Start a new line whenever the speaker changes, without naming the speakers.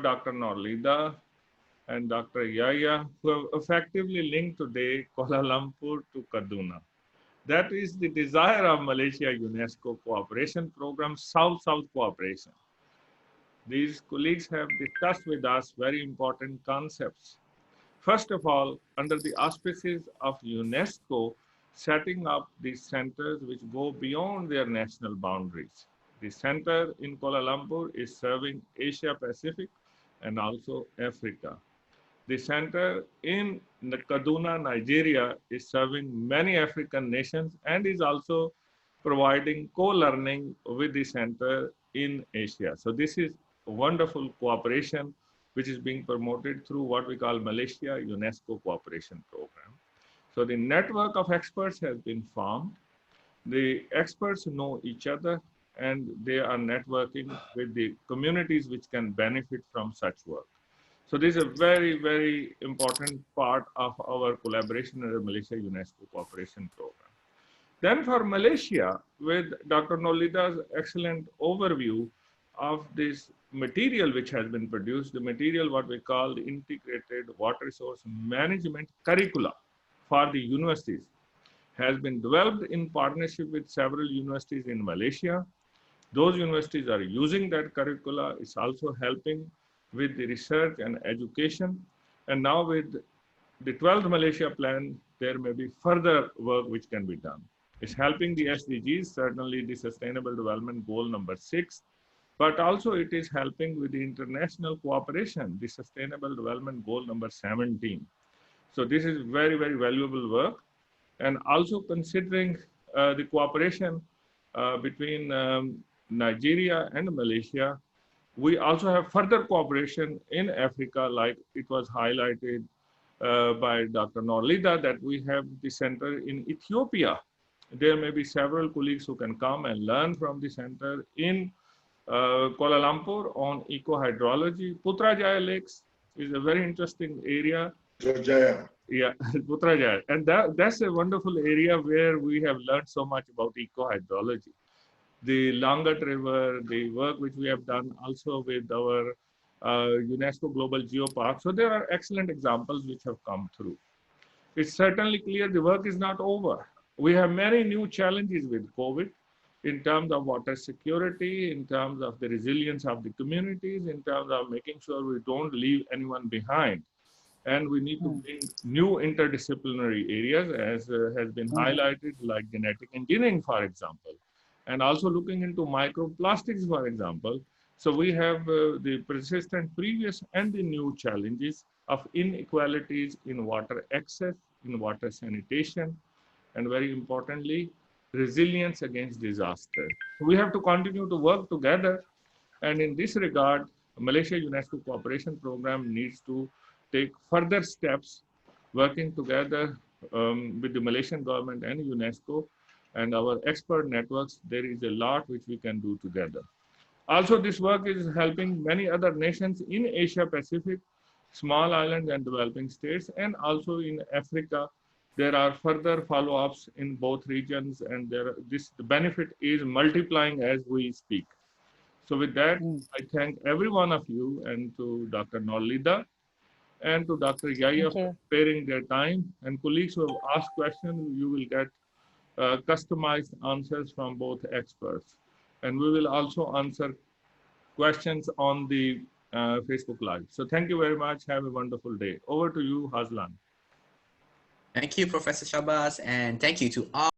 Dr. Norlida and Dr. Yahya, who have effectively linked today Kuala Lumpur to Kaduna. That is the desire of Malaysia UNESCO Cooperation Program, South-South Cooperation. These colleagues have discussed with us very important concepts. First of all, under the auspices of UNESCO, setting up these centers which go beyond their national boundaries. The center in Kuala Lumpur is serving Asia Pacific and also Africa. The center in Kaduna, Nigeria is serving many African nations and is also providing co-learning with the center in Asia. So this is a wonderful cooperation which is being promoted through what we call Malaysia UNESCO Cooperation Program. So the network of experts has been formed. The experts know each other and they are networking with the communities which can benefit from such work. So this is a very, very important part of our collaboration under Malaysia UNESCO Cooperation Program. Then for Malaysia, with Dr. Nolida's excellent overview of this material which has been produced, the material what we call the Integrated Water Resource Management Curricula for the universities has been developed in partnership with several universities in Malaysia. Those universities are using that curricula. It's also helping with the research and education. And now with the 12th Malaysia plan, there may be further work which can be done. It's helping the SDGs, certainly the Sustainable Development Goal number 6, but also it is helping with the international cooperation, the Sustainable Development Goal number 17. So this is very, very valuable work. And also considering the cooperation between Nigeria and Malaysia, we also have further cooperation in Africa, like it was highlighted by Dr. Norlida, that we have the center in Ethiopia. There may be several colleagues who can come and learn from the center in Kuala Lumpur on eco-hydrology. Putrajaya Lakes is a very interesting area.
Putrajaya.
Yeah, Putrajaya. And that's a wonderful area where we have learned so much about eco-hydrology. The Langat River, the work which we have done also with our UNESCO Global Geopark. So there are excellent examples which have come through. It's certainly clear the work is not over. We have many new challenges with COVID in terms of water security, in terms of the resilience of the communities, in terms of making sure we don't leave anyone behind. And we need to bring new interdisciplinary areas, as has been highlighted, like genetic engineering, for example, and also looking into microplastics, for example. So we have the persistent previous and the new challenges of inequalities in water access, in water sanitation, and very importantly, resilience against disaster. We have to continue to work together. And in this regard, Malaysia UNESCO Cooperation Program needs to take further steps working together with the Malaysian government and UNESCO and our expert networks. There is a lot which we can do together. Also, this work is helping many other nations in Asia Pacific, small islands and developing states, and also in Africa. There are further follow-ups in both regions, and the benefit is multiplying as we speak. So with that, I thank every one of you, and to Dr. Norlida and to Dr. Yahya for sparing their time, and colleagues who have asked questions, you will get customized answers from both experts. And we will also answer questions on the Facebook Live. So thank you very much. Have a wonderful day. Over to you, Hazlan.
Thank you, Professor Shahbaz, and thank you to all